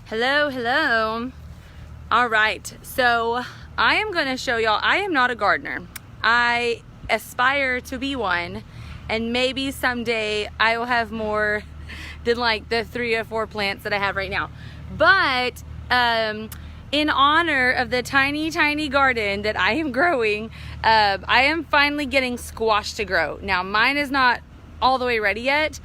Hello, hello. All right, so I am going to show y'all, I am not a gardener. I aspire to be one, and maybe someday I will have more than like the 3 or 4 plants that I have right now. But in honor of the tiny garden that I am growing, I am finally getting squash to grow. Now mine is not all the way ready yet,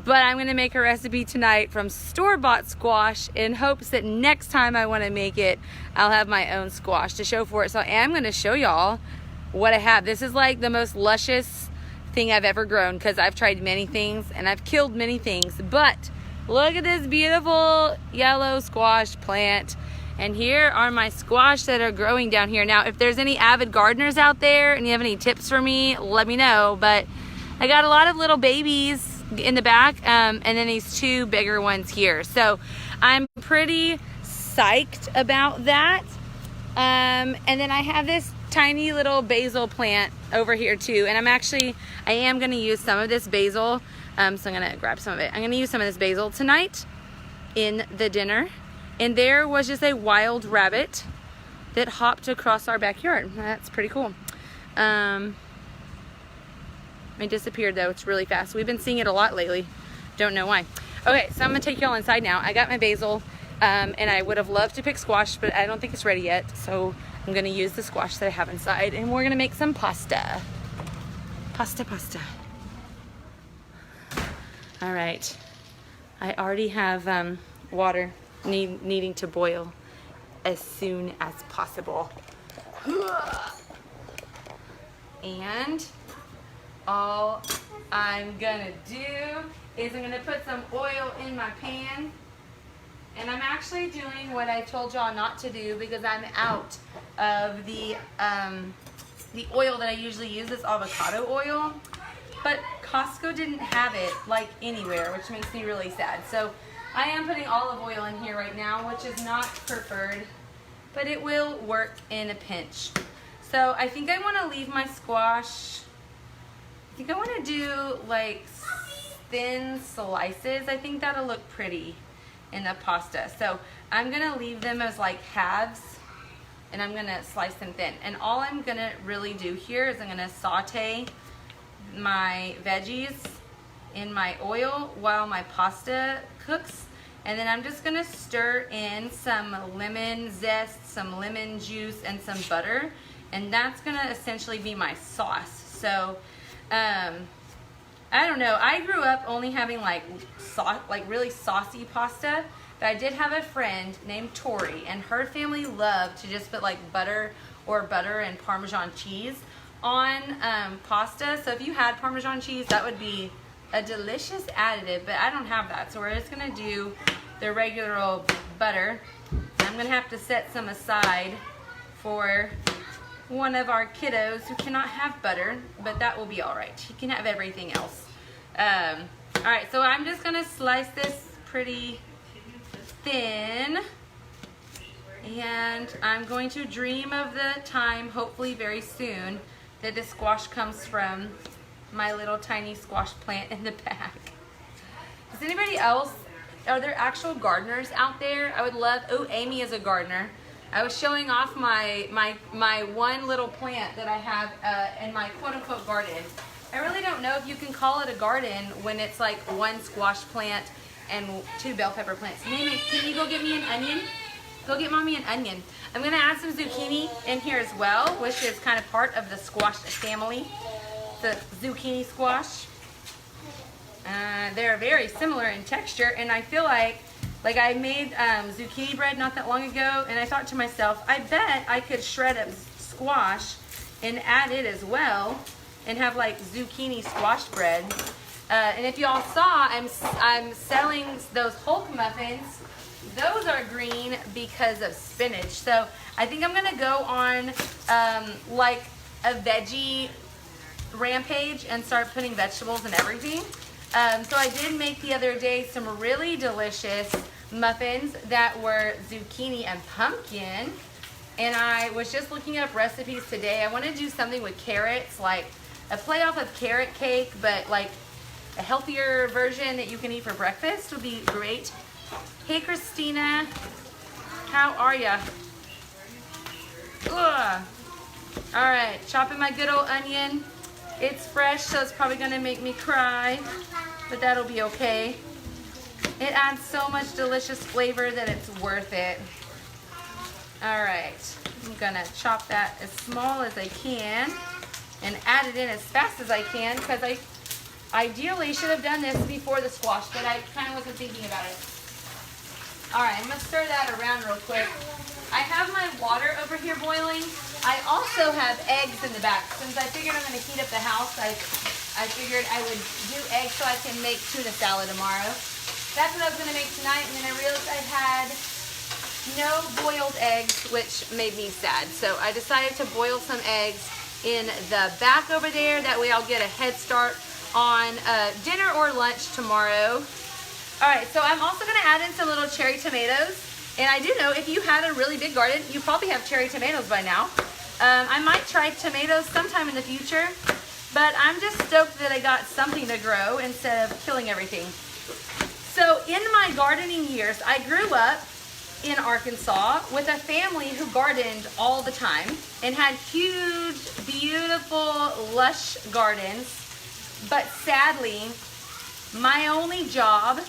but I'm gonna make a recipe tonight from store-bought squash in hopes that next time I wanna make it, I'll have my own squash to show for it. So I am gonna show y'all what I have. This is like the most luscious thing I've ever grown because I've tried many things and I've killed many things, but look at this beautiful yellow squash plant. And here are my squash that are growing down here. Now, if there's any avid gardeners out there and you have any tips for me, let me know. But I got a lot of little babies in the back, and then these 2 bigger ones here. So I'm pretty psyched about that. And then I have this tiny little basil plant over here too. And I am gonna use some of this basil. So I'm gonna grab some of it. I'm gonna use some of this basil tonight in the dinner. And there was just a wild rabbit that hopped across our backyard. That's pretty cool. It disappeared though, it's really fast. We've been seeing it a lot lately. Don't know why. Okay, so I'm gonna take y'all inside now. I got my basil, and I would have loved to pick squash, but I don't think it's ready yet. So I'm gonna use the squash that I have inside, and we're gonna make some pasta. Pasta. All right, I already have water needing to boil as soon as possible. And all I'm gonna do is I'm gonna put some oil in my pan, and I'm actually doing what I told y'all not to do because I'm out of the oil that I usually use, this avocado oil, but Costco didn't have it like anywhere, which makes me really sad. So I am putting olive oil in here right now, which is not preferred, but it will work in a pinch. So I think I want to leave my squash, I think I want to do like thin slices. I think that'll look pretty in the pasta. So I'm going to leave them as like halves, and I'm going to slice them thin. And all I'm going to really do here is I'm going to saute my veggies in my oil while my pasta cooks. And then I'm just going to stir in some lemon zest, some lemon juice, and some butter. And that's going to essentially be my sauce. So I don't know. I grew up only having like really saucy pasta, but I did have a friend named Tori, and her family loved to just put like butter and Parmesan cheese on pasta. So if you had Parmesan cheese, that would be a delicious additive, but I don't have that. So we're just gonna do the regular old butter. I'm gonna have to set some aside for one of our kiddos who cannot have butter, but that will be all right. He can have everything else. All right, so I'm just gonna slice this pretty thin, and I'm going to dream of the time, hopefully very soon, that the squash comes from my little tiny squash plant in the back. Does anybody else, are there actual gardeners out there? I would love, oh, Amy is a gardener. I was showing off my one little plant that I have in my quote-unquote garden. I really don't know if you can call it a garden when it's like 1 squash plant and 2 bell pepper plants. Name, can you go get me an onion? Go get mommy an onion. I'm gonna add some zucchini in here as well, which is kind of part of the squash family, the zucchini squash. They're very similar in texture, and I feel like I made zucchini bread not that long ago, and I thought to myself, I bet I could shred up squash and add it as well and have like zucchini squash bread. And if y'all saw, I'm selling those Hulk muffins. Those are green because of spinach. So I think I'm gonna go on like a veggie rampage and start putting vegetables and everything. So I did make the other day some really delicious muffins that were zucchini and pumpkin, and I was just looking up recipes today. I want to do something with carrots, like a play off of carrot cake, but like a healthier version that you can eat for breakfast would be great. Hey, Christina. How are ya? Ugh. All right, chopping my good old onion. It's fresh, so it's probably gonna make me cry, but that'll be okay. It adds so much delicious flavor that it's worth it. All right, I'm gonna chop that as small as I can and add it in as fast as I can because I ideally should have done this before the squash, but I kind of wasn't thinking about it. All right, I'm gonna stir that around real quick. I have my water over here boiling. I also have eggs in the back. Since I figured I'm gonna heat up the house, I figured I would do eggs so I can make tuna salad tomorrow. That's what I was gonna make tonight, and then I realized I had no boiled eggs, which made me sad. So I decided to boil some eggs in the back over there. That way I'll get a head start on dinner or lunch tomorrow. All right, so I'm also gonna add in some little cherry tomatoes. And I do know if you had a really big garden, you probably have cherry tomatoes by now. I might try tomatoes sometime in the future, but I'm just stoked that I got something to grow instead of killing everything. So in my gardening years, I grew up in Arkansas with a family who gardened all the time and had huge, beautiful, lush gardens. But sadly, my only job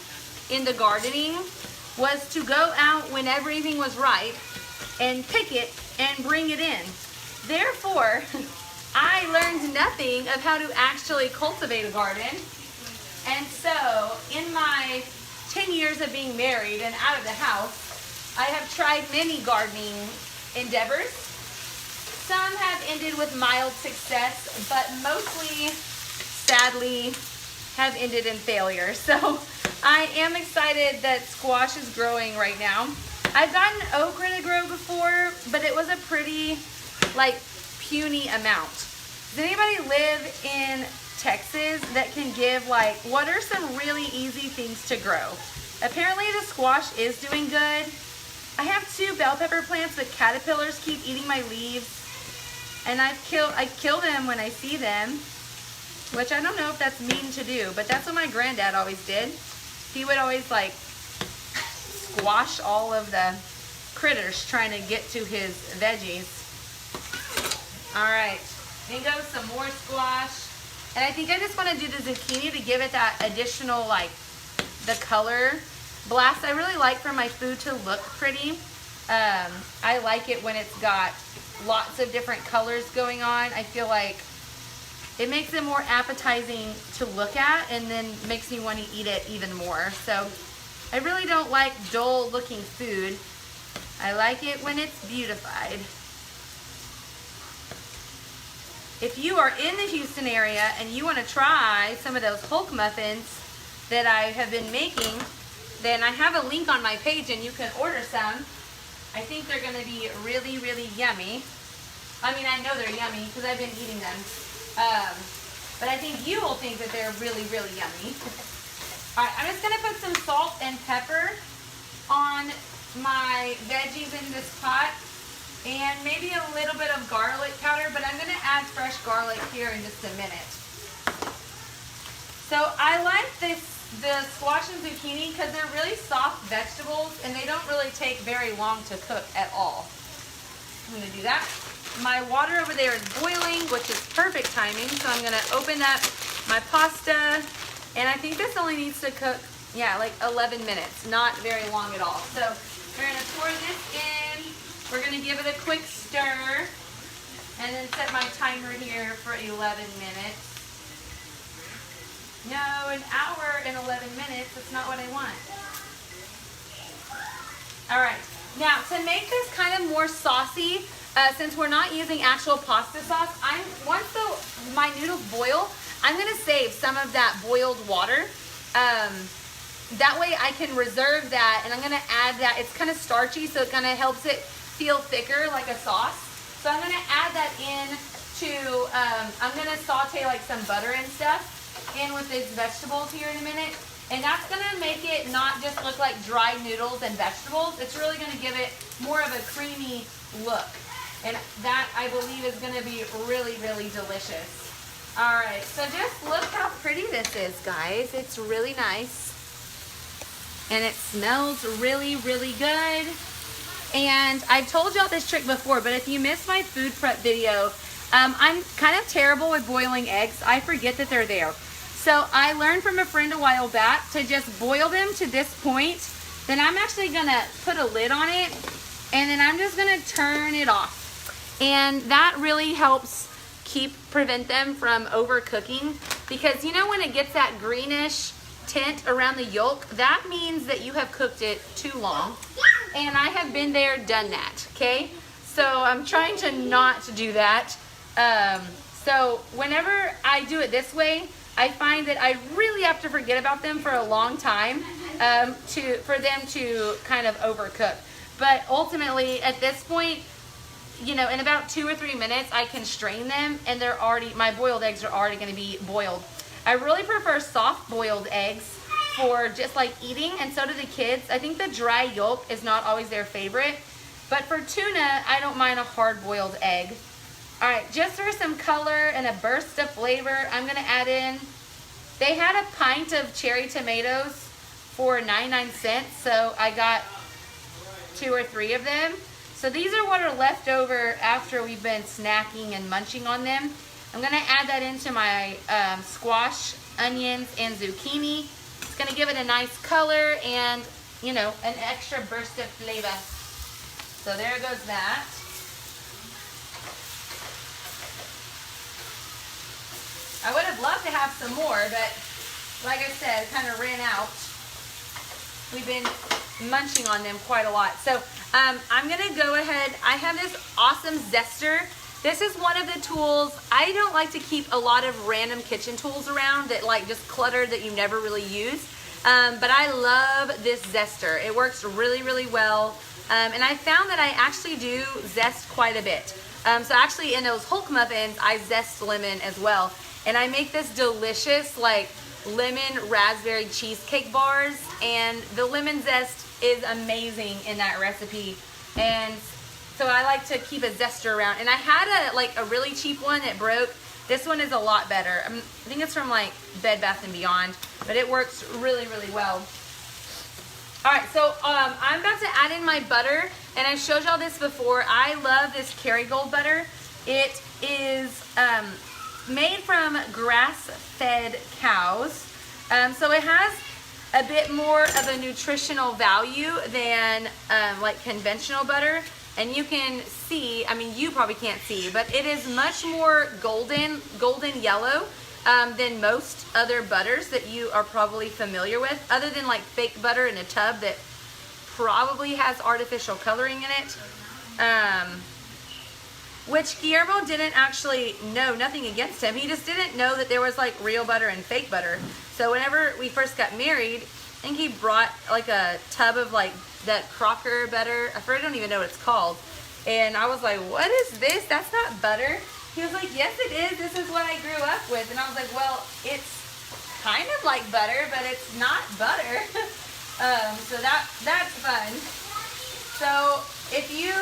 in the gardening was to go out when everything was ripe and pick it and bring it in. Therefore, I learned nothing of how to actually cultivate a garden. And so, in my 10 years of being married and out of the house, I have tried many gardening endeavors. Some have ended with mild success, but mostly, sadly, have ended in failure. So I am excited that squash is growing right now. I've gotten okra to grow before, but it was a pretty, like, puny amount. Does anybody live in Texas that can give, like, what are some really easy things to grow? Apparently the squash is doing good. I have 2 bell pepper plants, but caterpillars keep eating my leaves. And I kill them when I see them, which I don't know if that's mean to do, but that's what my granddad always did. He would always like squash all of the critters trying to get to his veggies. All right, then goes some more squash. And I think I just want to do the zucchini to give it that additional, like, the color blast I really like for my food to look pretty. I like it when it's got lots of different colors going on. I feel like it makes it more appetizing to look at and then makes me want to eat it even more. So I really don't like dull looking food. I like it when it's beautified. If you are in the Houston area and you want to try some of those Hulk muffins that I have been making, then I have a link on my page and you can order some. I think they're going to be really, really yummy. I mean, I know they're yummy because I've been eating them. But I think you will think that they're really, really yummy. All right, I'm just going to put some salt and pepper on my veggies in this pot and maybe a little bit of garlic powder, but I'm going to add fresh garlic here in just a minute. So I like the squash and zucchini because they're really soft vegetables and they don't really take very long to cook at all. I'm going to do that. My water over there is boiling, which is perfect timing. So I'm going to open up my pasta. And I think this only needs to cook, yeah, like 11 minutes. Not very long at all. So we're going to pour this in. We're going to give it a quick stir. And then set my timer here for 11 minutes. No, an hour and 11 minutes. That's not what I want. All right. Now, to make this kind of more saucy, since we're not using actual pasta sauce, once my noodles boil, I'm going to save some of that boiled water. That way I can reserve that, and I'm going to add that. It's kind of starchy, so it kind of helps it feel thicker like a sauce. So I'm going to add that in to, I'm going to saute like some butter and stuff in with these vegetables here in a minute. And that's going to make it not just look like dried noodles and vegetables. It's really going to give it more of a creamy look. And that, I believe, is going to be really, really delicious. All right, so just look how pretty this is, guys. It's really nice. and it smells really, really good. And I've told y'all this trick before, but if you missed my food prep video, I'm kind of terrible with boiling eggs. I forget that they're there. So I learned from a friend a while back to just boil them to this point. Then I'm actually gonna put a lid on it, and then I'm just gonna turn it off. And that really helps prevent them from overcooking, because you know when it gets that greenish tint around the yolk, that means that you have cooked it too long. And I have been there, done that, okay? So I'm trying to not do that. So whenever I do it this way, I find that I really have to forget about them for a long time for them to kind of overcook. But ultimately, at this point, you know, in about 2 or 3 minutes, I can strain them, and my boiled eggs are already going to be boiled. I really prefer soft boiled eggs for just like eating, and so do the kids. I think the dry yolk is not always their favorite, but for tuna, I don't mind a hard boiled egg. All right, just for some color and a burst of flavor, I'm gonna add in, they had a pint of cherry tomatoes for 99 cents, so I got 2 or 3 of them. So these are what are left over after we've been snacking and munching on them. I'm gonna add that into my squash, onions, and zucchini. It's gonna give it a nice color and, you know, an extra burst of flavor. So there goes that. I would have loved to have some more, but like I said, kind of ran out. We've been munching on them quite a lot. So I'm gonna go ahead. I have this awesome zester. This is one of the tools. I don't like to keep a lot of random kitchen tools around that like just clutter that you never really use. But I love this zester. It works really, really well. And I found that I actually do zest quite a bit. So actually in those Hulk muffins, I zest lemon as well. And I make this delicious like lemon raspberry cheesecake bars, and the lemon zest is amazing in that recipe. And so I like to keep a zester around. And I had a really cheap one that broke. This one is a lot better. I think it's from like Bed Bath & Beyond, but it works really, really well. All right, so I'm about to add in my butter, and I showed y'all this before. I love this Kerrygold butter. It is made from grass-fed cows, so it has a bit more of a nutritional value than like conventional butter. And you can see, I mean, you probably can't see, but it is much more golden yellow than most other butters that you are probably familiar with, other than like fake butter in a tub that probably has artificial coloring in it. Which Guillermo didn't actually know, nothing against him. He just didn't know that there was like real butter and fake butter. So whenever we first got married, I think he brought like a tub of like that Crocker butter. I don't even know what it's called. And I was like, what is this? That's not butter. He was like, yes it is. This is what I grew up with. And I was like, well, it's kind of like butter, but it's not butter. So that's fun. So if you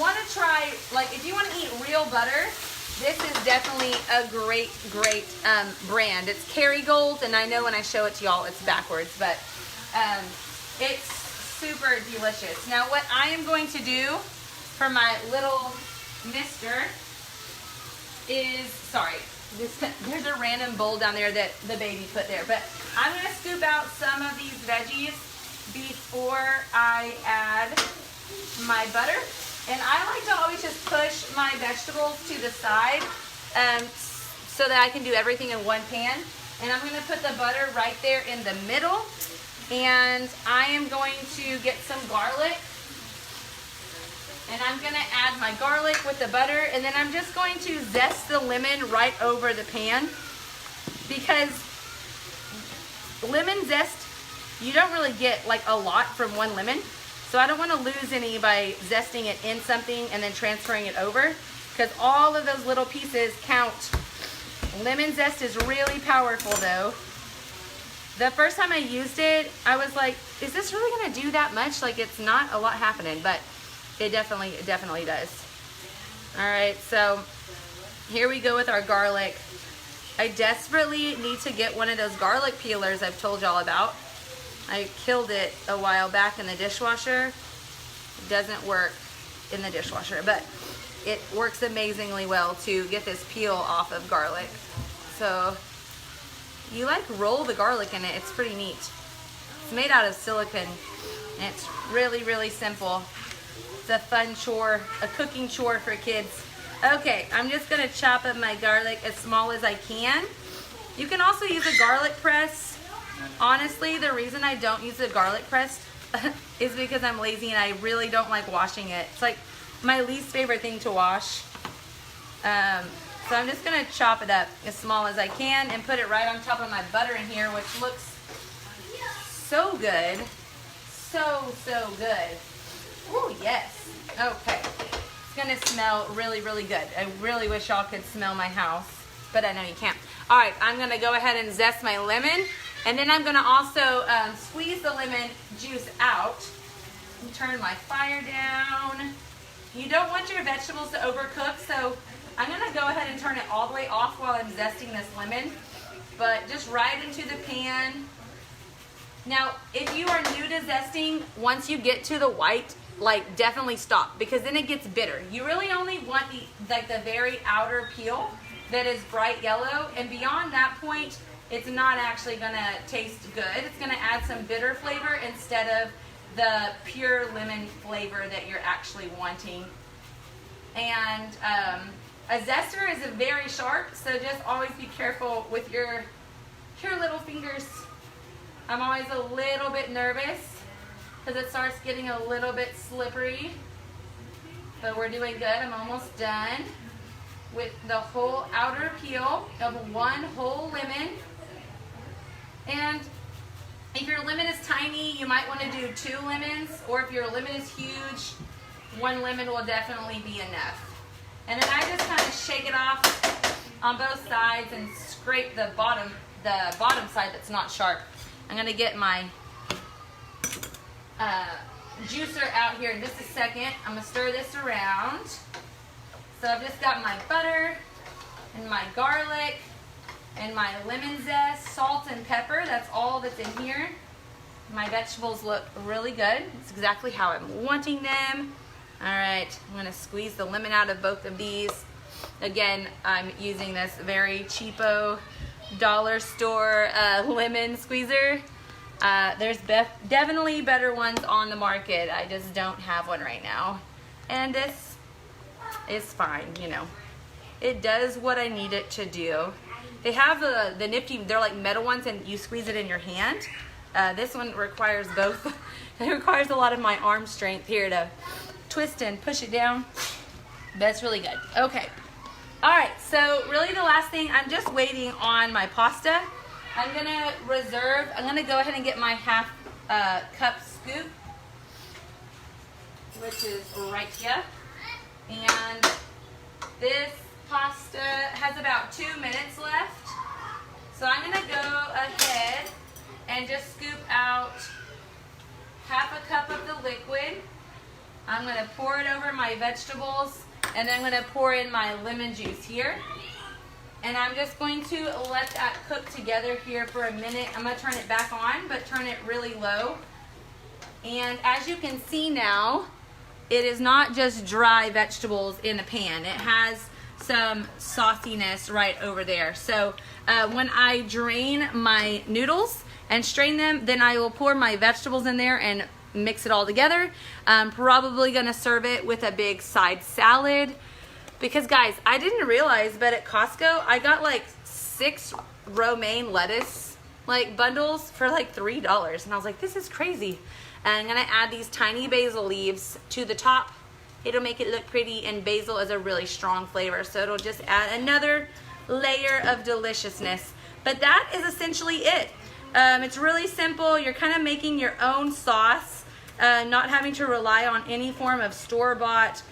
want to try, like if you want to eat real butter, this is definitely a great brand. It's Kerrygold, and I know when I show it to y'all it's backwards, but it's super delicious. Now what I am going to do for my little mister is, there's a random bowl down there that the baby put there, but I'm going to scoop out some of these veggies before I add my butter. And I like to always just push my vegetables to the side so that I can do everything in one pan. And I'm going to put the butter right there in the middle. And I am going to get some garlic. And I'm going to add my garlic with the butter. And then I'm just going to zest the lemon right over the pan. Because lemon zest, you don't really get like a lot from one lemon. So I don't want to lose any by zesting it in something and then transferring it over, because all of those little pieces count. Lemon zest is really powerful though. The first time I used it, I was like, is this really going to do that much? Like it's not a lot happening, but it definitely does. All right, so here we go with our garlic. I desperately need to get one of those garlic peelers I've told y'all about. I killed it a while back in the dishwasher. It doesn't work in the dishwasher, but it works amazingly well to get this peel off of garlic. So you like roll the garlic in it. It's pretty neat. It's made out of silicone and it's really, really simple. It's a fun chore, a cooking chore for kids. Okay, I'm just gonna chop up my garlic as small as I can. You can also use a garlic press. Honestly, the reason I don't use a garlic press is because I'm lazy and I really don't like washing it. It's like my least favorite thing to wash. So I'm just gonna chop it up as small as I can and put it right on top of my butter in here, which looks so good. So good. Oh, yes. Okay. It's gonna smell really, really good. I really wish y'all could smell my house, but I know you can't. All right, I'm gonna go ahead and zest my lemon, and then I'm gonna also squeeze the lemon juice out. And turn my fire down. You don't want your vegetables to overcook, so I'm gonna go ahead and turn it all the way off while I'm zesting this lemon, but just right into the pan. Now, if you are new to zesting, once you get to the white, like definitely stop, because then it gets bitter. You really only want the very outer peel that is bright yellow, and beyond that point, it's not actually gonna taste good. It's gonna add some bitter flavor instead of the pure lemon flavor that you're actually wanting. And a zester is very sharp, so just always be careful with your little fingers. I'm always a little bit nervous because it starts getting a little bit slippery, but we're doing good. I'm almost done with the whole outer peel of one whole lemon. And if your lemon is tiny, you might want to do 2 lemons, or if your lemon is huge, 1 lemon will definitely be enough. And then I just kind of shake it off on both sides and scrape the bottom side that's not sharp. I'm gonna get my juicer out here in just a second. I'm gonna stir this around. So I've just got my butter and my garlic and my lemon zest, salt and pepper. That's all that's in here. My vegetables look really good. It's exactly how I'm wanting them. All right, I'm gonna squeeze the lemon out of both of these. Again, I'm using this very cheapo dollar store lemon squeezer. There's definitely better ones on the market. I just don't have one right now. And this is fine, you know. It does what I need it to do. They have the nifty, they're like metal ones and you squeeze it in your hand. This one requires both. It requires a lot of my arm strength here to twist and push it down. That's really good. Okay. All right, so really the last thing, I'm just waiting on my pasta. I'm gonna go ahead and get my half cup scoop, which is right here. And this pasta has about 2 minutes left. So I'm gonna go ahead and just scoop out half a cup of the liquid. I'm gonna pour it over my vegetables, and then I'm gonna pour in my lemon juice here. And I'm just going to let that cook together here for a minute. I'm gonna turn it back on, but turn it really low. And as you can see now, it is not just dry vegetables in the pan. It has some sauciness right over there. So when I drain my noodles and strain them, then I will pour my vegetables in there and mix it all together. I'm probably gonna serve it with a big side salad. Because guys, I didn't realize, but at Costco, I got like 6 romaine lettuce bundles for like $3. And I was like, this is crazy. And I'm gonna add these tiny basil leaves to the top. It'll make it look pretty, and basil is a really strong flavor. So it'll just add another layer of deliciousness. But that is essentially it. It's really simple. You're kind of making your own sauce, not having to rely on any form of store-bought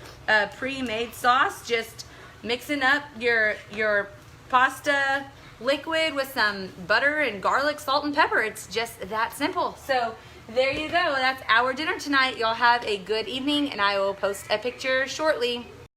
pre-made sauce. Just mixing up your pasta liquid with some butter and garlic, salt and pepper. It's just that simple. So there you go. That's our dinner tonight. Y'all have a good evening, and I will post a picture shortly.